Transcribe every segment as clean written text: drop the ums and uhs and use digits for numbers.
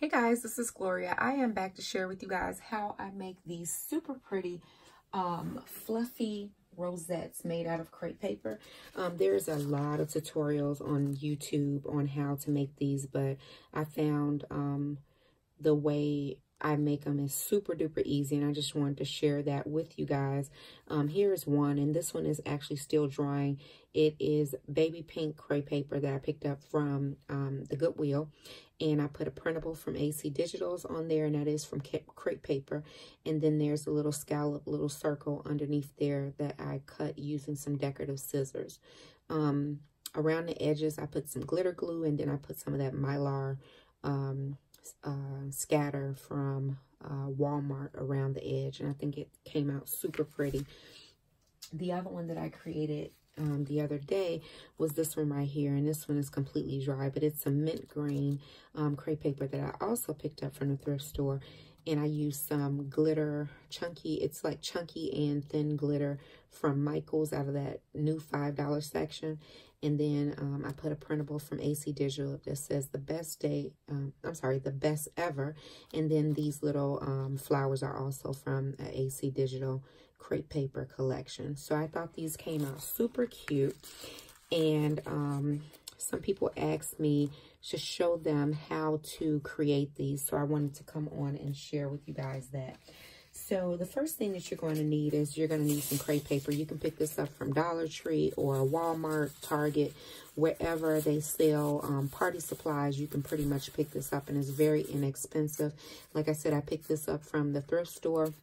Hey guys, this is Gloria. I am back to share with you guys how I make these super pretty fluffy rosettes made out of crepe paper. There's a lot of tutorials on YouTube on how to make these, but I found the way I make them is super duper easy, and I just wanted to share that with you guys. Here's one, and this one is actually still drying. It is baby pink crepe paper that I picked up from the Goodwill, and I put a printable from AC Digitals on there, and that is from crepe paper. And then there's a little scallop, little circle underneath there that I cut using some decorative scissors. Around the edges, I put some glitter glue, and then I put some of that Mylar scatter from Walmart around the edge, and I think it came out super pretty. The other one that I created the other day was this one right here, and this one is completely dry, but it's a mint green crepe paper that I also picked up from the thrift store, and I used some glitter, it's like chunky and thin glitter from Michael's out of that new $5 section. And then I put a printable from AC Digital that says the best ever. And then these little flowers are also from an AC Digital crepe paper collection. So I thought these came out super cute. And some people asked me to show them how to create these. So I wanted to come on and share with you guys that. So the first thing that you're going to need is you're going to need some crepe paper. You can pick this up from Dollar Tree or Walmart, Target, wherever they sell party supplies. You can pretty much pick this up, and it's very inexpensive. Like I said, I picked this up from the thrift store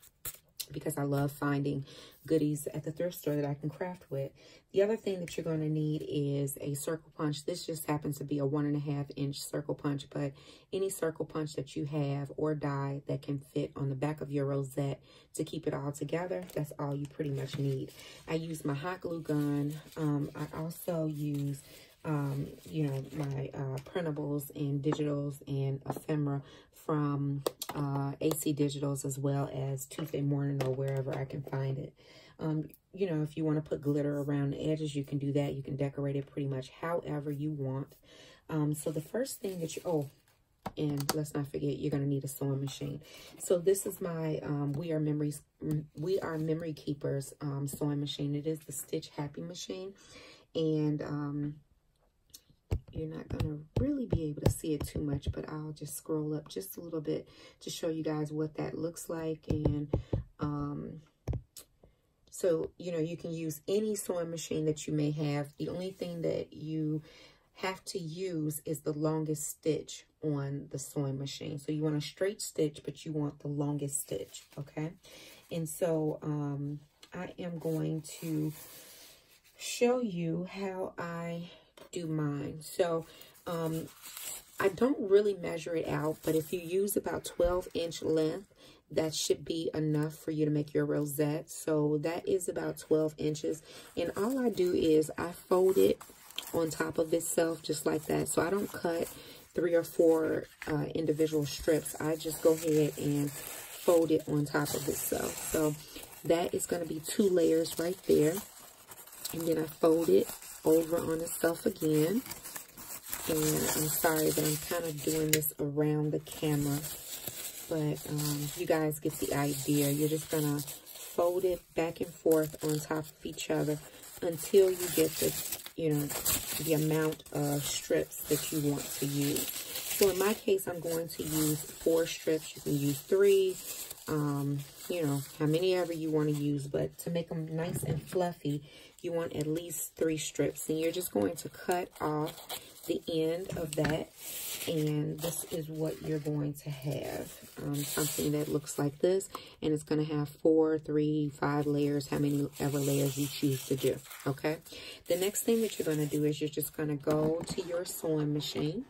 because I love finding goodies at the thrift store that I can craft with. The other thing that you're going to need is a circle punch. This just happens to be a 1.5 inch circle punch, but any circle punch that you have or die that can fit on the back of your rosette to keep it all together, that's all you pretty much need. I use my hot glue gun. I also use you know, my printables and digitals and ephemera from AC Digitals, as well as Tuesday Morning or wherever I can find it. You know, if you want to put glitter around the edges, you can do that. You can decorate it pretty much however you want. So the first thing that you, and let's not forget, you're going to need a sewing machine. So this is my We Are Memory Keepers sewing machine. It is the Stitch Happy machine, and you're not going to really be able to see it too much, but I'll just scroll up just a little bit to show you guys what that looks like. And so, you know, you can use any sewing machine that you may have. The only thing that you have to use is the longest stitch on the sewing machine. So you want a straight stitch, but you want the longest stitch, okay? And so I am going to show you how I do mine. So I don't really measure it out, but if you use about 12-inch length, that should be enough for you to make your rosette. So that is about 12 inches. And all I do is I fold it on top of itself just like that. So I don't cut 3 or 4 individual strips. I just go ahead and fold it on top of itself. So that is going to be 2 layers right there. And then I fold it over on itself again. And I'm sorry that I'm kind of doing this around the camera, but you guys get the idea. You're just going to fold it back and forth on top of each other until you get the, you know, the amount of strips that you want to use. So in my case, I'm going to use 4 strips. You can use 3, you know, how many ever you want to use, but to make them nice and fluffy, you want at least 3 strips. And you're just going to cut off the end of that, and this is what you're going to have. Something that looks like this, and it's going to have 4, 3, 5 layers, how many ever layers you choose to do, okay? The next thing that you're going to do is you're just going to go to your sewing machine,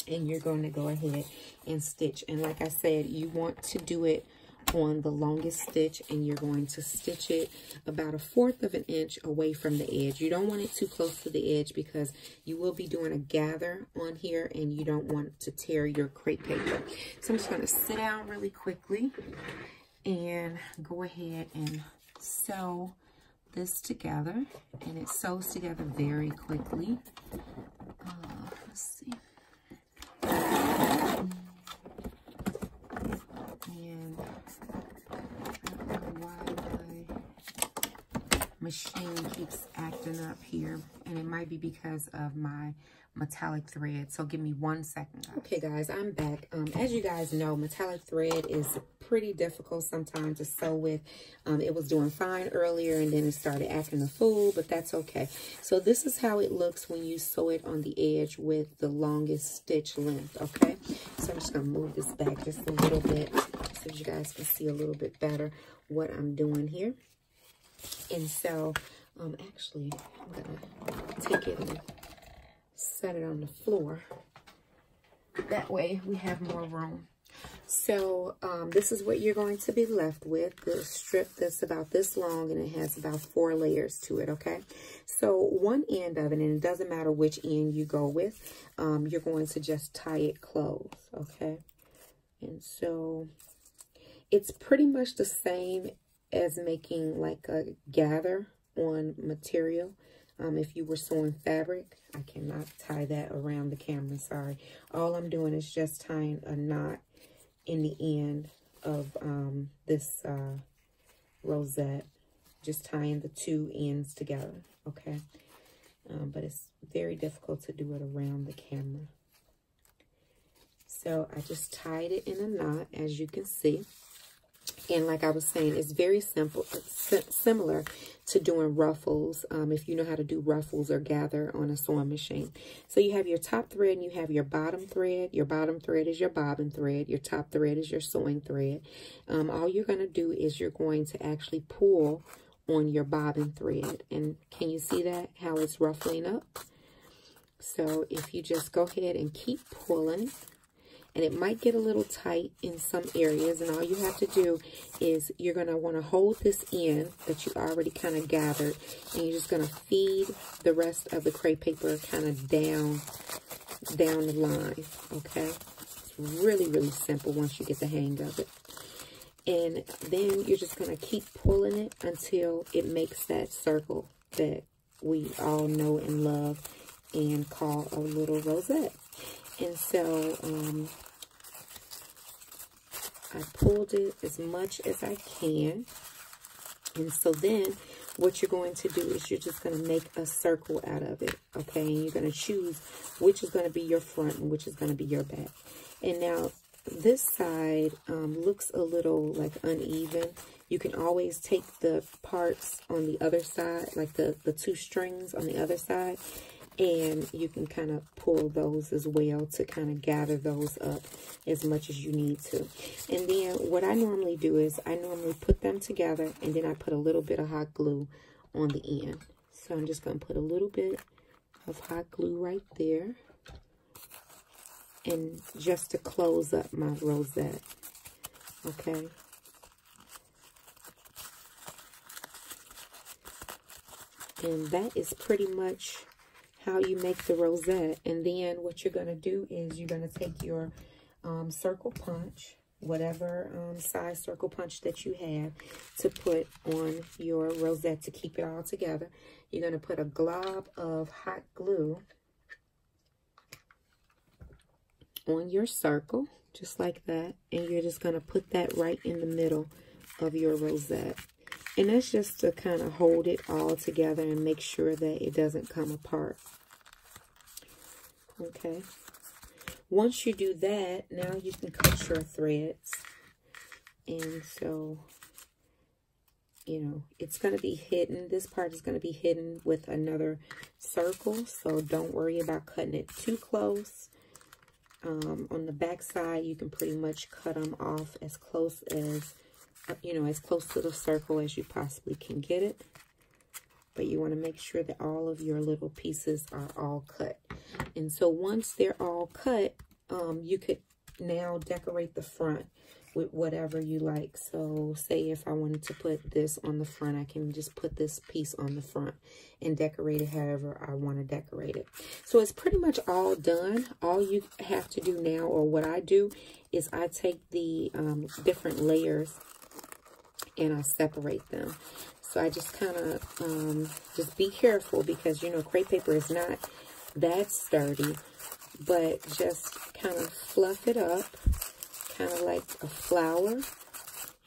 and you're going to go ahead and stitch. And like I said, you want to do it on the longest stitch, and you're going to stitch it about 1/4 of an inch away from the edge. You don't want it too close to the edge because you will be doing a gather on here, and you don't want to tear your crepe paper. So I'm just going to sit down really quickly and go ahead and sew this together, and it sews together very quickly. Let's see. machine keeps acting up here, and it might be because of my metallic thread. So give me 1 second, guys. Okay, guys, I'm back. As you guys know, metallic thread is pretty difficult sometimes to sew with. It was doing fine earlier, and then it started acting a fool, but that's okay. So this is how it looks when you sew it on the edge with the longest stitch length, okay? So I'm just gonna move this back just a little bit so you guys can see a little bit better what I'm doing here. And so, actually, I'm gonna take it and set it on the floor. That way we have more room. So this is what you're going to be left with, the strip that's about this long, and it has about 4 layers to it, okay? So one end of it, and it doesn't matter which end you go with, you're going to just tie it closed, okay? And so it's pretty much the same as making like a gather on material. If you were sewing fabric, I cannot tie that around the camera, sorry. All I'm doing is just tying a knot in the end of this rosette, just tying the 2 ends together, okay? But it's very difficult to do it around the camera. So I just tied it in a knot, as you can see. And like I was saying, it's very simple, similar to doing ruffles, if you know how to do ruffles or gather on a sewing machine. So you have your top thread and you have your bottom thread. Your bottom thread is your bobbin thread. Your top thread is your sewing thread. All you're going to do is you're going to actually pull on your bobbin thread. And can you see that, how it's ruffling up? So if you just go ahead and keep pulling, and it might get a little tight in some areas, and all you have to do is you're going to want to hold this end that you already kind of gathered, and you're just going to feed the rest of the crepe paper kind of down the line, okay? It's really, really simple once you get the hang of it. And then you're just going to keep pulling it until it makes that circle that we all know and love and call a little rosette. And so I pulled it as much as I can. And so then what you're going to do is you're just going to make a circle out of it, okay? And you're going to choose which is going to be your front and which is going to be your back. And now this side looks a little like uneven. You can always take the parts on the other side, like the 2 strings on the other side, and you can kind of pull those as well to kind of gather those up as much as you need to. And then what I normally do is I normally put them together, and then I put a little bit of hot glue on the end. So I'm just going to put a little bit of hot glue right there, and just to close up my rosette, okay? And that is pretty much how you make the rosette. And then what you're going to do is you're going to take your circle punch, whatever size circle punch that you have, to put on your rosette to keep it all together. You're going to put a glob of hot glue on your circle, just like that, and you're just going to put that right in the middle of your rosette. And that's just to kind of hold it all together and make sure that it doesn't come apart. Okay. Once you do that, now you can cut your threads. And so, you know, it's going to be hidden. This part is going to be hidden with another circle. So don't worry about cutting it too close. On the back side, you can pretty much cut them off as close as, you know, as close to the circle as you possibly can get it. But you want to make sure that all of your little pieces are all cut. And so once they're all cut, you could now decorate the front with whatever you like. So say if I wanted to put this on the front, I can just put this piece on the front and decorate it however I want to decorate it. So it's pretty much all done. All you have to do now, or what I do, is I take the different layers and I separate them. So I just kind of just be careful, because, you know, crepe paper is not that sturdy, but just kind of fluff it up, kind of like a flower.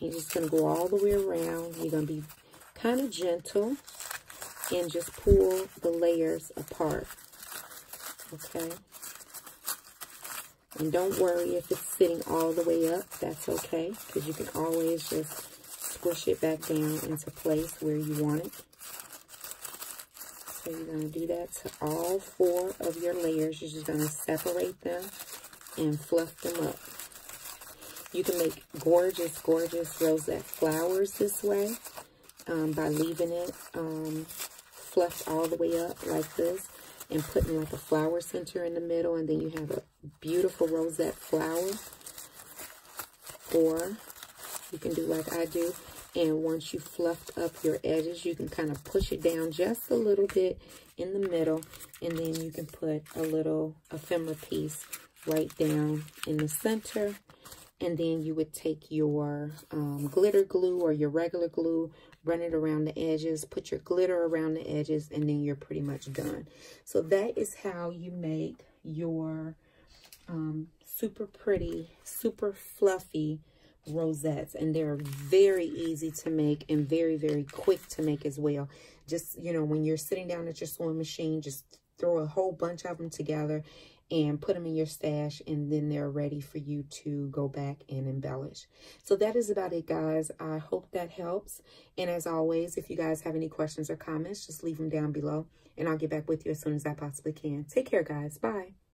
You're just going to go all the way around. You're going to be kind of gentle, and just pull the layers apart. Okay. And don't worry if it's sitting all the way up. That's okay, because you can always just squish it back down into place where you want it. So you're going to do that to all 4 of your layers. You're just going to separate them and fluff them up. You can make gorgeous, gorgeous rosette flowers this way by leaving it fluffed all the way up like this and putting like a flower center in the middle, and then you have a beautiful rosette flower. Or you can do like I do, and once you fluffed up your edges, you can kind of push it down just a little bit in the middle, and then you can put a little ephemera piece right down in the center. And then you would take your glitter glue or your regular glue, run it around the edges, put your glitter around the edges, and then you're pretty much done. So that is how you make your super pretty, super fluffy rosettes. And they're very easy to make and very, very quick to make as well. Just, you know, when you're sitting down at your sewing machine, just throw a whole bunch of them together and put them in your stash, and then they're ready for you to go back and embellish. So that is about it, guys. I hope that helps. And as always, if you guys have any questions or comments, just leave them down below, and I'll get back with you as soon as I possibly can. Take care, guys. Bye.